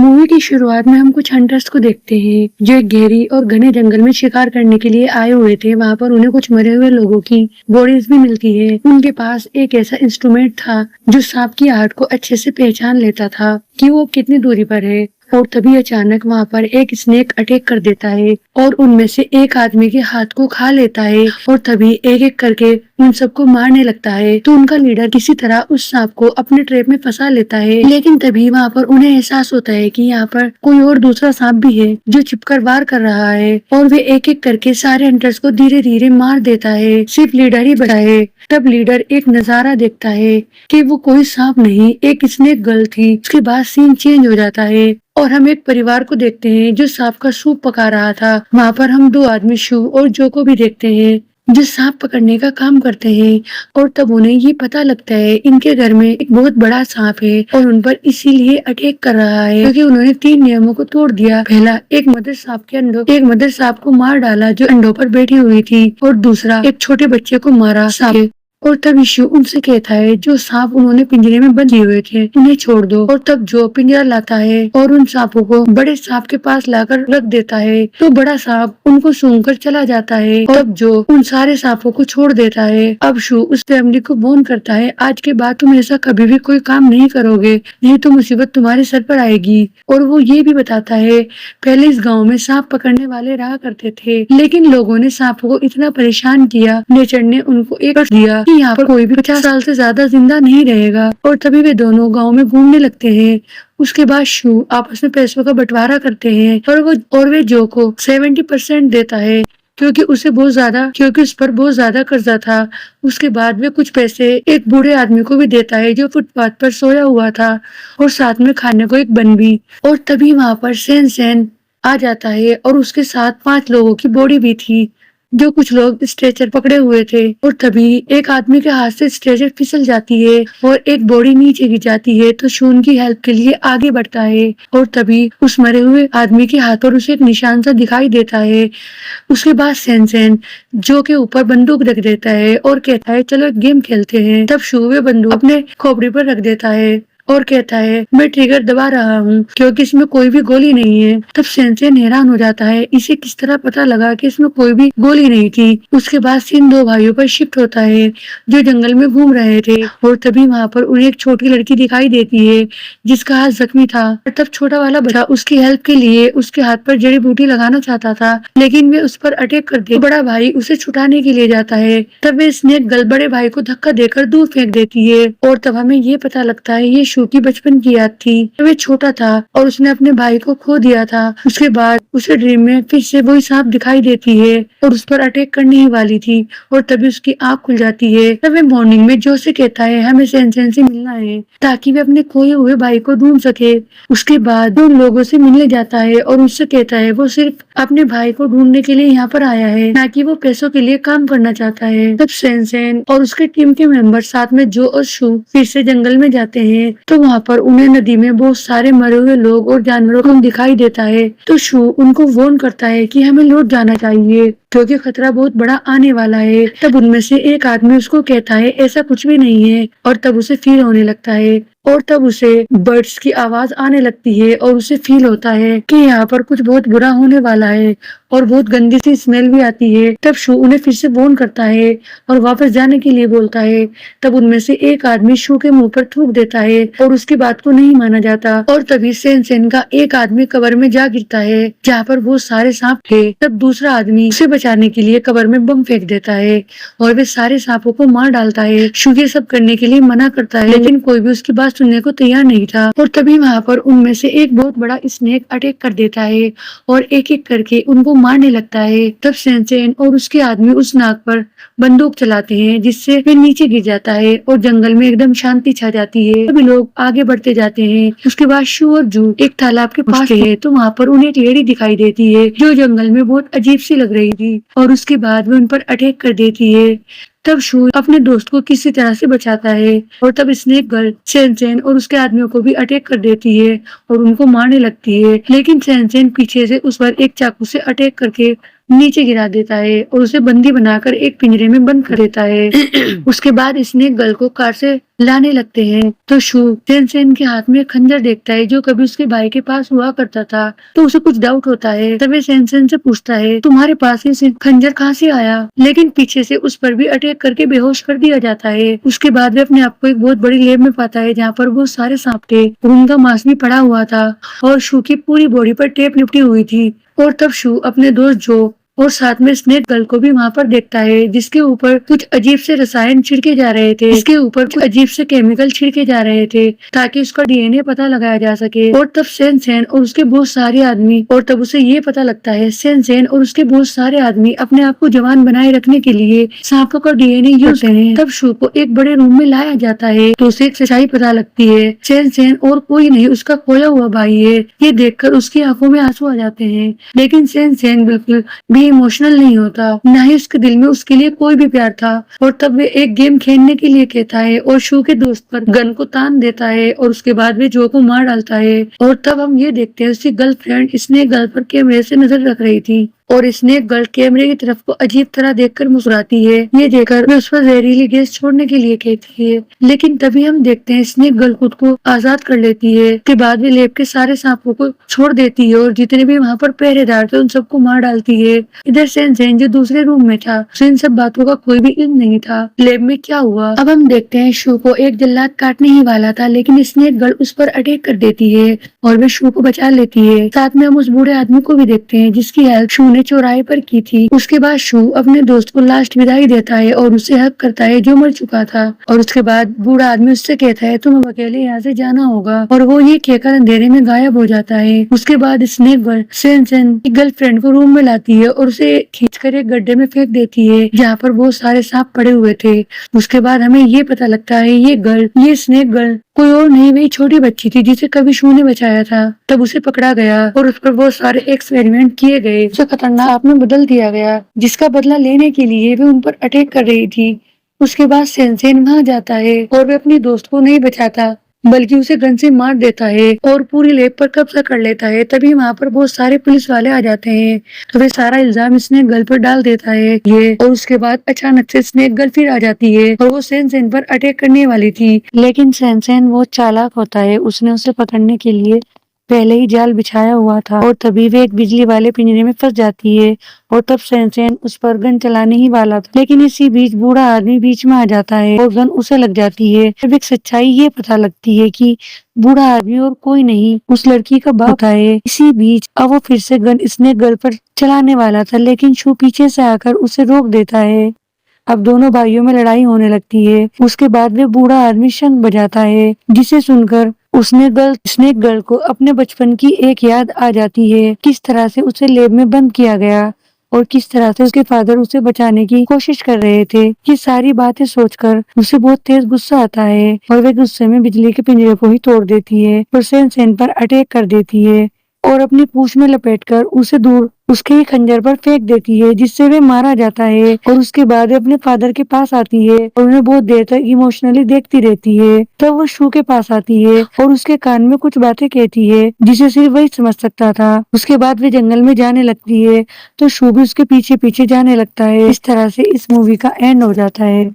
Movie की शुरुआत में हम कुछ हंटर्स को देखते हैं जो एक गहरी और घने जंगल में शिकार करने के लिए आए हुए थे। वहाँ पर उन्हें कुछ मरे हुए लोगों की बॉडीज भी मिलती है। उनके पास एक ऐसा इंस्ट्रूमेंट था जो सांप की आहट को अच्छे से पहचान लेता था कि वो कितनी दूरी पर है। और तभी अचानक वहाँ पर एक स्नेक अटैक कर देता है और उनमें से एक आदमी के हाथ को खा लेता है और तभी एक एक करके उन सबको मारने लगता है। तो उनका लीडर किसी तरह उस सांप को अपने ट्रैप में फंसा लेता है, लेकिन तभी वहाँ पर उन्हें एहसास होता है कि यहाँ पर कोई और दूसरा सांप भी है जो छिपकर वार कर रहा है और वे एक एक करके सारे हंटर्स को धीरे धीरे मार देता है, सिर्फ लीडर ही बचा है। तब लीडर एक नजारा देखता है कि वो कोई सांप नहीं, एक स्नेक गर्ल थी। उसके बाद सीन चेंज हो जाता है और हम एक परिवार को देखते हैं जो सांप का सूप पका रहा था। वहाँ पर हम दो आदमी शू और जो को भी देखते हैं जो सांप पकड़ने का काम करते हैं। और तब उन्हें ये पता लगता है इनके घर में एक बहुत बड़ा सांप है और उन पर इसीलिए अटैक कर रहा है क्योंकि उन्होंने 3 नियमों को तोड़ दिया। पहला, एक मदर सांप को मार डाला जो अंडों पर बैठी हुई थी, और दूसरा, एक छोटे बच्चे को मारा सांप। और तब यीशु उनसे कहता है जो सांप उन्होंने पिंजरे में बंद किए हुए थे उन्हें छोड़ दो। और तब जो पिंजरा लाता है और उन सांपों को बड़े सांप के पास लाकर रख देता है तो बड़ा सांप उनको सूंघकर चला जाता है। और तब जो उन सारे सांपों को छोड़ देता है। अब शू उस फैमिली को वॉर्न करता है आज के बाद तुम ऐसा कभी भी कोई काम नहीं करोगे, नहीं तो मुसीबत तुम्हारे सर पर आएगी। और वो ये भी बताता है पहले इस गाँव में सांप पकड़ने वाले रहा करते थे, लेकिन लोगों ने सांपों को इतना परेशान किया, नेचर ने उनको एक दिया कि यहाँ पर कोई भी 50 साल से ज्यादा जिंदा नहीं रहेगा। और तभी वे दोनों गांव में घूमने लगते हैं। उसके बाद शू आपस में पैसों का बंटवारा करते हैं और वे जो को 70% देता है क्योंकि उस पर बहुत ज्यादा कर्जा था। उसके बाद वे कुछ पैसे एक बूढ़े आदमी को भी देता है जो फुटपाथ पर सोया हुआ था, और साथ में खाने को एक बन भी। और तभी वहाँ पर सैन आ जाता है और उसके साथ 5 लोगों की बॉडी भी थी जो कुछ लोग स्ट्रेचर पकड़े हुए थे। और तभी एक आदमी के हाथ से स्ट्रेचर फिसल जाती है और एक बॉडी नीचे गिर जाती है तो शून की हेल्प के लिए आगे बढ़ता है। और तभी उस मरे हुए आदमी के हाथ पर उसे एक निशान सा दिखाई देता है। उसके बाद सैन जो के ऊपर बंदूक रख देता है और कहता है चलो एक गेम खेलते हैं। तब शू वे बंदूक अपने खोपड़ी पर रख देता है और कहता है मैं ट्रिगर दबा रहा हूँ क्योंकि इसमें कोई भी गोली नहीं है। तब सैन हैरान हो जाता है इसे किस तरह पता लगा कि इसमें कोई भी गोली नहीं थी। उसके बाद सीन 2 भाइयों पर शिफ्ट होता है जो जंगल में घूम रहे थे। और तभी वहाँ पर उन्हें एक छोटी लड़की दिखाई देती है जिसका हाथ जख्मी था। और तब छोटा वाला बच्चा उसकी हेल्प के लिए उसके हाथ पर जड़ी बूटी लगाना चाहता था, लेकिन वे उस पर अटैक कर देते। बड़ा भाई उसे छुटाने के लिए जाता है। तब वे स्नेक गर्ल बड़े भाई को धक्का देकर दूर फेंक देती है। और तब हमें ये पता लगता है ये शू की बचपन की याद थी। वे छोटा था और उसने अपने भाई को खो दिया था। उसके बाद उसे ड्रीम में फिर से वही सांप दिखाई देती है और उस पर अटैक करने ही वाली थी। और तभी उसकी आंख खुल जाती है। तब वे मॉर्निंग में जो से कहता है हमें सैन से मिलना है ताकि वे अपने खोए हुए भाई को ढूंढ सके। उसके बाद उन लोगों से मिलने जाता है और उससे कहता है वो सिर्फ अपने भाई को ढूंढने के लिए यहाँ पर आया है, ना कि वो पैसों के लिए काम करना चाहता है। तब सैन और उसके टीम के मेंबर साथ में जो और शू फिर से जंगल में जाते हैं तो वहाँ पर उन्हें नदी में बहुत सारे मरे हुए लोग और जानवरों को दिखाई देता है। तो शू उनको वार्न करता है कि हमें लौट जाना चाहिए क्योंकि खतरा बहुत बड़ा आने वाला है। तब उनमें से एक आदमी उसको कहता है ऐसा कुछ भी नहीं है, और तब उसे फील होने लगता है और तब उसे बर्ड्स की आवाज आने लगती है और उसे फील होता है कि यहाँ पर कुछ बहुत बुरा होने वाला है और बहुत गंदी सी स्मेल भी आती है। तब शू उन्हें फिर से वार्न करता है और वापस जाने के लिए बोलता है। तब उनमें से एक आदमी शू के मुंह पर थूक देता है और उसकी बात को नहीं माना जाता। और तभी सैन का एक आदमी कबर में जा गिरता है जहाँ पर बहुत सारे सांप थे। तब दूसरा आदमी उसे बचाने के लिए कबर में बम फेंक देता है और वे सारे सांपों को मार डालता है। शू ये सब करने के लिए मना करता है, लेकिन कोई भी उसकी बात सुनने को तैयार नहीं था। और तभी वहाँ पर उनमें से एक बहुत बड़ा स्नेक अटैक कर देता है और एक एक करके उनको मारने लगता है। तब सैन और उसके आदमी उस नाग पर बंदूक चलाते हैं जिससे वे नीचे गिर जाता है और जंगल में एकदम शांति छा जाती है। सभी लोग आगे बढ़ते जाते हैं। उसके बाद शू और जू एक तालाब के पास है तो वहाँ पर उन्हें एक लेडी दिखाई देती है जो जंगल में बहुत अजीब सी लग रही थी और उसके बाद वे उन पर अटैक कर देती है। तब शू अपने दोस्त को किसी तरह से बचाता है और तब स्नेक गर्ल सैन और उसके आदमियों को भी अटैक कर देती है और उनको मारने लगती है, लेकिन सैन पीछे से उस पर एक चाकू से अटैक करके नीचे गिरा देता है और उसे बंदी बनाकर एक पिंजरे में बंद कर देता है। उसके बाद स्नेक गर्ल को कार से लाने लगते हैं। तो शू सेन के हाथ में एक खंजर देखता है जो कभी उसके भाई के पास हुआ करता था। तो उसे कुछ डाउट होता है, तभी सेन से पूछता है तुम्हारे पास ये खंजर कहाँ से आया, लेकिन पीछे से उस पर भी अटैक करके बेहोश कर दिया जाता है। उसके बाद वे अपने आप को एक बहुत बड़ी लैब में पाता है जहाँ पर बहुत सारे सांप थे और उनका मांस भी पड़ा हुआ था और शू की पूरी बॉडी पर टेप लिपटी हुई थी। और तब शू अपने दोस्त जो और साथ में स्नेक गर्ल को भी वहाँ पर देखता है जिसके ऊपर कुछ अजीब से रसायन छिड़के जा रहे थे, जिसके ऊपर कुछ अजीब से केमिकल छिड़के जा रहे थे ताकि उसका डीएनए पता लगाया जा सके। और तब सेन और उसके बहुत सारे आदमी और तब उसे ये पता लगता है सेन और उसके बहुत सारे आदमी अपने आप को जवान बनाए रखने के लिए सांपों का डीएनए यूज करते हैं। तब शू को एक बड़े रूम में लाया जाता है तो उसे एक सच्चाई पता लगती है, सेन और कोई नहीं उसका खोया हुआ भाई है। ये देखकर उसकी आंखों में आंसू आ जाते हैं, लेकिन सेन बिल्कुल भी इमोशनल नहीं होता, न ही उसके दिल में उसके लिए कोई भी प्यार था। और तब वे एक गेम खेलने के लिए कहता है और शू के दोस्त पर गन को तान देता है और उसके बाद वे जो को मार डालता है। और तब हम ये देखते हैं उसकी गर्लफ्रेंड स्नेक गर्ल पर कैमरे से नजर रख रही थी और स्नेक गर्ल कैमरे की तरफ को अजीब तरह देखकर मुस्कुराती है। ये देखकर वे उस पर जहरीली गैस छोड़ने के लिए कहती है, लेकिन तभी हम देखते हैं स्नेक गर्ल खुद को आजाद कर लेती है। उसके बाद वे लैब के सारे सांपों को छोड़ देती है और जितने भी वहाँ पर पहरेदार थे उन सबको मार डालती है। इधर सेन जो दूसरे रूम में था उसे इन सब बातों का कोई भी इल्म नहीं था लैब में क्या हुआ। अब हम देखते हैं शू को एक जल्लाद काटने ही वाला था, लेकिन स्नेक गर्ल उस पर अटैक कर देती है और वे शू को बचा लेती है। साथ में हम उस बूढ़े आदमी को भी देखते हैं जिसकी हेल्प शू ने चौराहे पर की थी। उसके बाद शू अपने दोस्त को लास्ट विदाई देता है और उसे हक करता है जो मर चुका था। और उसके बाद बूढ़ा आदमी उससे कहता है तुम्हें अकेले यहाँ से जाना होगा और वो ये कहकर अंधेरे में गायब हो जाता है। उसके बाद स्नेक गर्ल सेन की गर्लफ्रेंड को रूम में लाती है और उसे खींचकर एक गड्ढे में फेंक देती है जहाँ पर बहुत सारे सांप पड़े हुए थे। उसके बाद हमें ये पता लगता है ये स्नेक गर्ल कोई और नहीं वही छोटी बच्ची थी जिसे कभी शू ने बचाया था। तब उसे पकड़ा गया और उस पर बहुत सारे एक्सपेरिमेंट किए गए, उसे खतरनाक में बदल दिया गया जिसका बदला लेने के लिए वे उन पर अटैक कर रही थी। उसके बाद सेन वहां जाता है और वे अपने दोस्त को नहीं बचाता बल्कि उसे गन से मार देता है और पूरी लैब पर कब्जा कर लेता है। तभी वहाँ पर बहुत सारे पुलिस वाले आ जाते हैं तो वे सारा इल्जाम स्नेक गर्ल पर डाल देता है ये। और उसके बाद अचानक से स्नेक गर्ल फिर आ जाती है और वो सेन पर अटैक करने वाली थी, लेकिन सेन वो चालाक होता है, उसने उसे पकड़ने के लिए पहले ही जाल बिछाया हुआ था और तभी वे एक बिजली वाले पिंजरे में फंस जाती है। और तब सेन उस पर गन चलाने ही वाला था, लेकिन इसी बीच बूढ़ा आदमी बीच में आ जाता है और गन उसे लग जाती है। जब एक सच्चाई ये पता लगती है कि बूढ़ा आदमी और कोई नहीं उस लड़की का बाप है। इसी बीच अब वो फिर से गन स्नेक गर्ल पर चलाने वाला था, लेकिन शू पीछे से आकर उसे रोक देता है। अब दोनों भाइयों में लड़ाई होने लगती है। उसके बाद वे बूढ़ा आदमी शंख बजाता है जिसे सुनकर स्नेक गर्ल को अपने बचपन की एक याद आ जाती है, किस तरह से उसे लैब में बंद किया गया और किस तरह से उसके फादर उसे बचाने की कोशिश कर रहे थे। ये सारी बातें सोचकर उसे बहुत तेज गुस्सा आता है और वे गुस्से में बिजली के पिंजरे को ही तोड़ देती है और सेन पर अटैक कर देती है और अपनी पूंछ में लपेटकर उसे दूर उसके ही खंजर पर फेंक देती है जिससे वे मारा जाता है। और उसके बाद वे अपने फादर के पास आती है और उन्हें बहुत देर तक इमोशनली देखती रहती है। तब वो शू के पास आती है और उसके कान में कुछ बातें कहती है जिसे सिर्फ वही समझ सकता था। उसके बाद वे जंगल में जाने लगती है तो शू भी उसके पीछे पीछे जाने लगता है। इस तरह से इस मूवी का एंड हो जाता है।